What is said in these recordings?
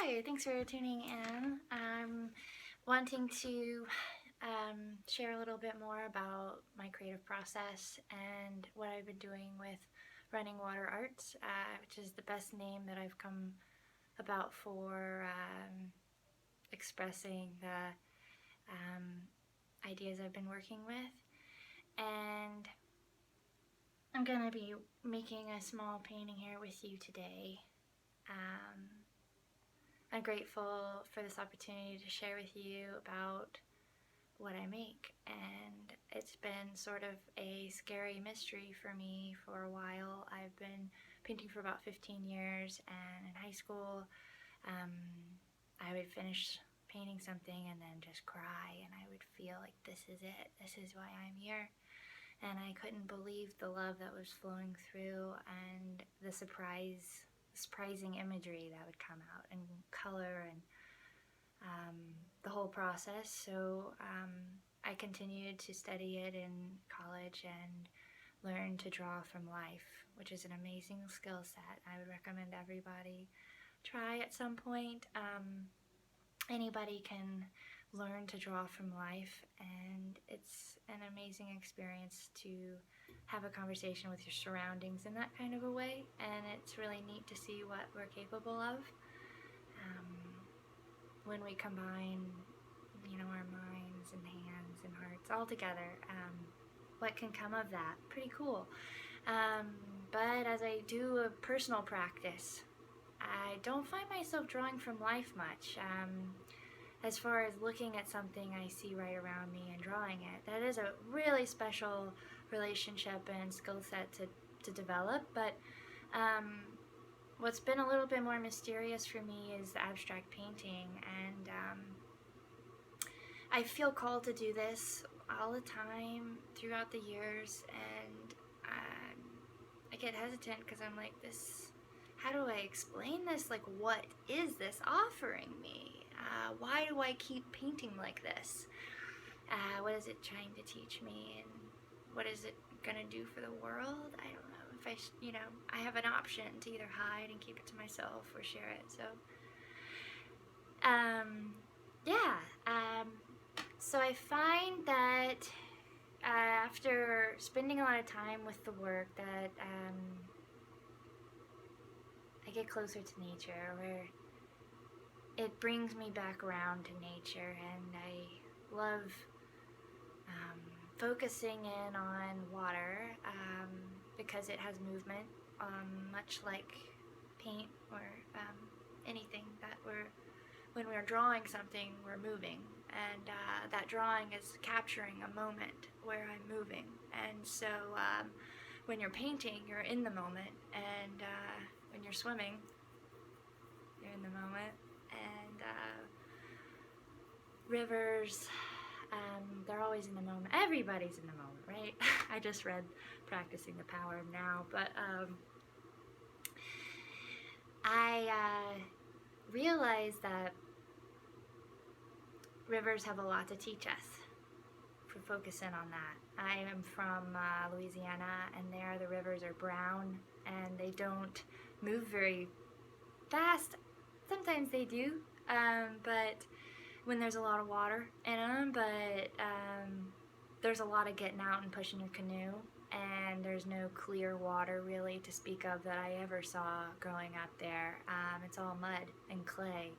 Hi, thanks for tuning in. I'm wanting to share a little bit more about my creative process and what I've been doing with Running Water Arts, which is the best name that I've come about for expressing the ideas I've been working with. And I'm going to be making a small painting here with you today. I'm grateful for this opportunity to share with you about what I make, and it's been sort of a scary mystery for me for a while. I've been painting for about 15 years, and in high school I would finish painting something and then just cry, and I would feel like this is it, this is why I'm here. And I couldn't believe the love that was flowing through and the surprising imagery that would come out, and color, and the whole process. So I continued to study it in college and learn to draw from life, which is an amazing skill set. I would recommend everybody try at some point. Anybody can learn to draw from life, and it's an amazing experience to have a conversation with your surroundings in that kind of a way, and it's really neat to see what we're capable of when we combine, our minds and hands and hearts all together. What can come of that? Pretty cool. But as I do a personal practice, I don't find myself drawing from life much. As far as looking at something I see right around me and drawing it, that is a really special relationship and skill set to develop. But what's been a little bit more mysterious for me is the abstract painting, and I feel called to do this all the time throughout the years, and I get hesitant because I'm like, how do I explain this? Like, what is this offering me? Why do I keep painting like this? What is it trying to teach me, and what is it gonna do for the world? I don't know. If I have an option to either hide and keep it to myself or share it. So, so I find that after spending a lot of time with the work, that I get closer to nature, where it brings me back around to nature, and I love focusing in on water because it has movement, much like paint or anything that when we're drawing something, we're moving, and that drawing is capturing a moment where I'm moving. And so when you're painting, you're in the moment, and when you're swimming, you're in the moment. And rivers, they're always in the moment. Everybody's in the moment, right? I just read Practicing the Power of Now, but I realized that rivers have a lot to teach us, if we focus in on that. I am from Louisiana, and there the rivers are brown, and they don't move very fast. Sometimes they do, but when there's a lot of water in them, but there's a lot of getting out and pushing your canoe, and there's no clear water really to speak of that I ever saw growing up there. It's all mud and clay.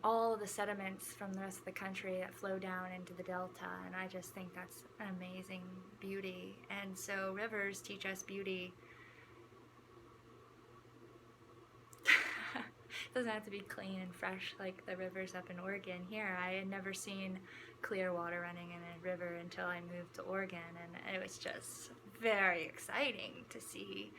All of the sediments from the rest of the country that flow down into the delta, and I just think that's an amazing beauty. And so rivers teach us beauty. It doesn't have to be clean and fresh like the rivers up in Oregon. Here, I had never seen clear water running in a river until I moved to Oregon, and it was just very exciting to see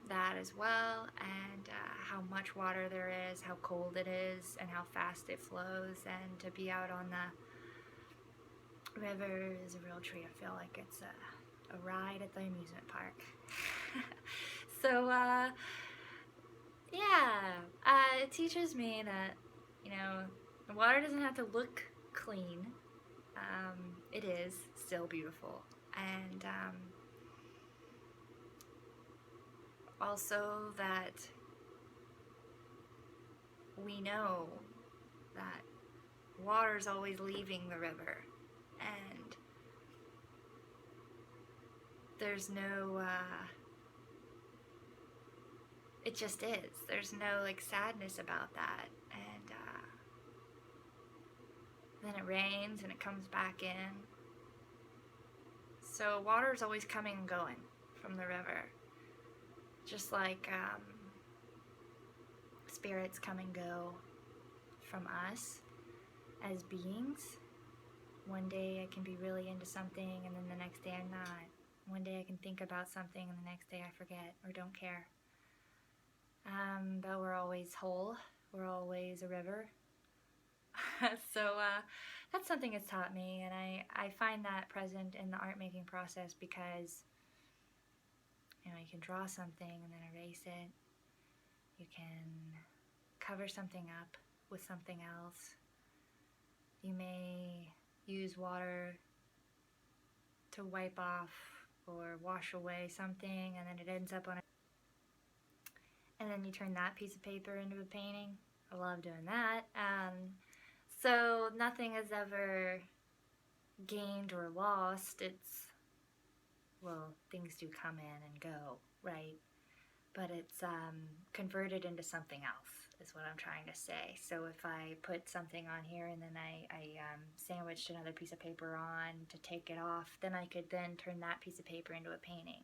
that as well, and how much water there is, how cold it is, and how fast it flows. And to be out on the river is a real treat. I feel like it's a ride at the amusement park. So it teaches me that the water doesn't have to look clean. It is still beautiful, and also that we know that water's always leaving the river, and there's no, it just is. There's no like sadness about that. And then it rains and it comes back in. So water's always coming and going from the river. Just like spirits come and go from us as beings. One day I can be really into something and then the next day I'm not. One day I can think about something and the next day I forget or don't care. But we're always whole. We're always a river. So that's something it's taught me, and I find that present in the art making process because, you know, you can draw something and then erase it. You can cover something up with something else. You may use water to wipe off or wash away something, and then it ends up on a... And then you turn that piece of paper into a painting. I love doing that. So nothing is ever gained or lost. It's, well, things do come in and go, right? But it's converted into something else is what I'm trying to say. So if I put something on here and then I sandwiched another piece of paper on to take it off, then I could then turn that piece of paper into a painting.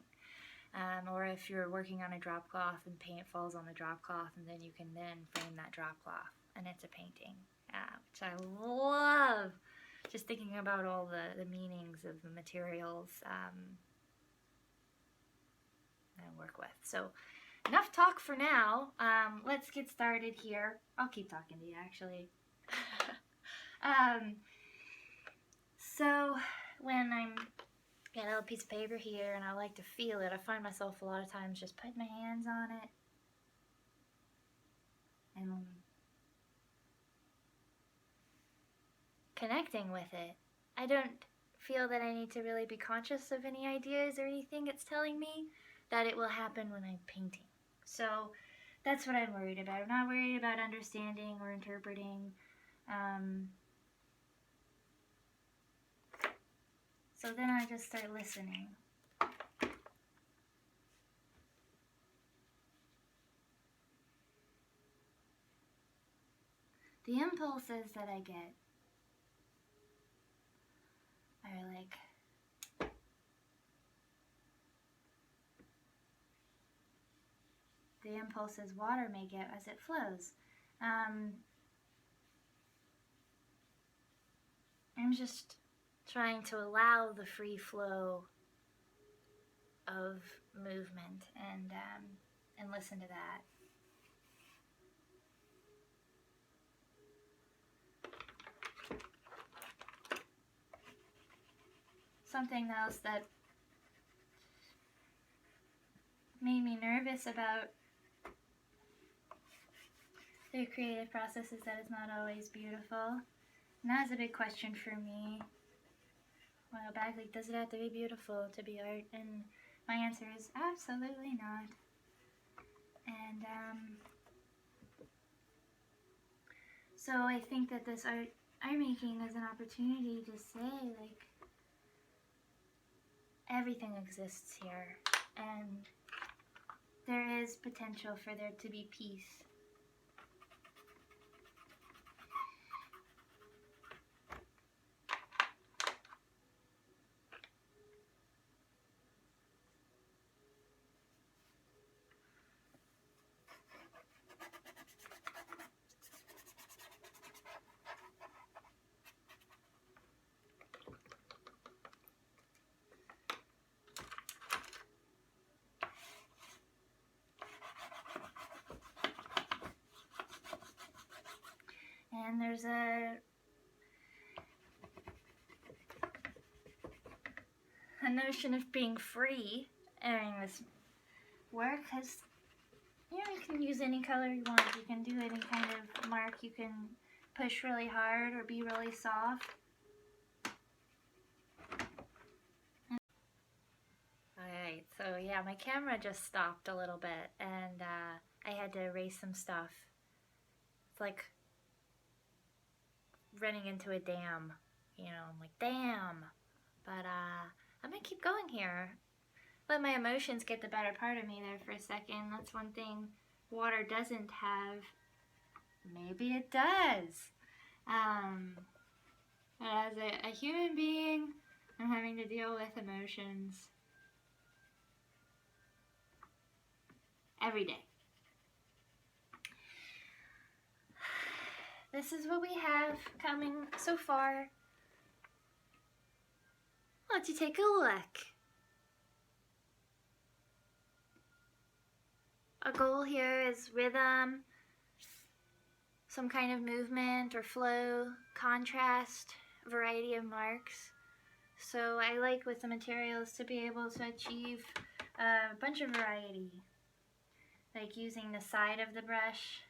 Or if you're working on a drop cloth and paint falls on the drop cloth, and then you can then frame that drop cloth and it's a painting, which I love. Just thinking about all the meanings of the materials I work with. So enough talk for now. Let's get started here. I'll keep talking to you actually. So when I'm got a little piece of paper here and I like to feel it, I find myself a lot of times just putting my hands on it and connecting with it. I don't feel that I need to really be conscious of any ideas or anything. It's telling me that it will happen when I'm painting. So that's what I'm worried about. I'm not worried about understanding or interpreting. So then I just start listening. The impulses that I get are like the impulses water may get as it flows. I'm just trying to allow the free flow of movement and listen to that. Something else that made me nervous about the creative process is that it's not always beautiful. And that's a big question for me. A while back, like, does it have to be beautiful to be art? And my answer is absolutely not. And so I think that this art making is an opportunity to say, like, everything exists here, and there is potential for there to be peace. And there's a notion of being free during this work, because, you know, you can use any color you want. You can do any kind of mark. You can push really hard or be really soft. Alright, so yeah, my camera just stopped a little bit, and I had to erase some stuff. It's like running into a dam. You know, I'm like, damn. But I'm gonna keep going here. Let my emotions get the better part of me there for a second. That's one thing water doesn't have. Maybe it does. But as a human being, I'm having to deal with emotions every day. This is what we have coming so far. Why don't you take a look? Our goal here is rhythm, some kind of movement or flow, contrast, variety of marks. So I like with the materials to be able to achieve a bunch of variety, like using the side of the brush.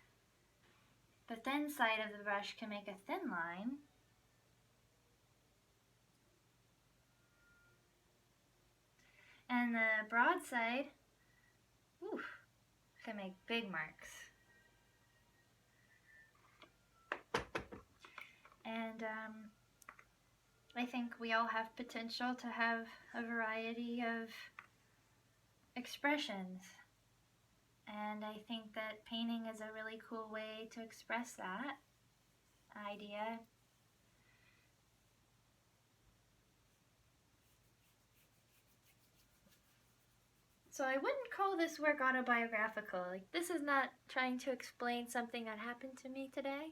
The thin side of the brush can make a thin line. And the broad side, can make big marks. And I think we all have potential to have a variety of expressions. And I think that painting is a really cool way to express that idea. So I wouldn't call this work autobiographical. Like, this is not trying to explain something that happened to me today.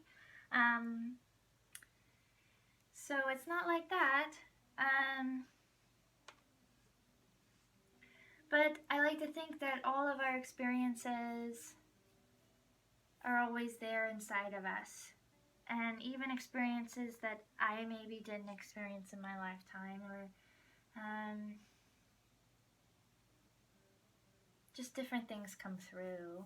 So it's not like that. But I like to think that all of our experiences are always there inside of us. And even experiences that I maybe didn't experience in my lifetime, or just different things come through.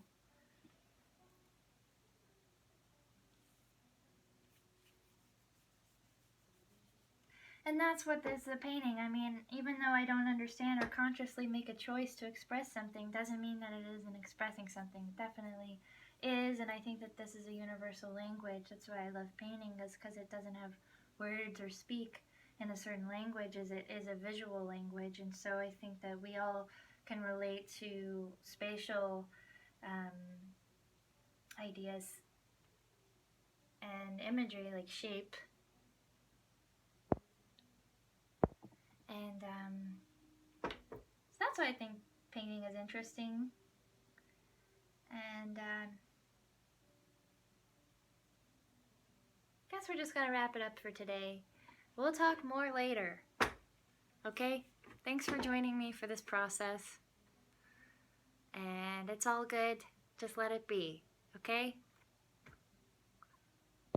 And that's what this is a painting. I mean, even though I don't understand or consciously make a choice to express something, doesn't mean that it isn't expressing something. It definitely is, and I think that this is a universal language. That's why I love painting, is because it doesn't have words or speak in a certain language, as it is a visual language. And so I think that we all can relate to spatial ideas and imagery, like shape. And so that's why I think painting is interesting. And guess we're just gonna wrap it up for today. We'll talk more later. Okay? Thanks for joining me for this process. And it's all good. Just let it be. Okay?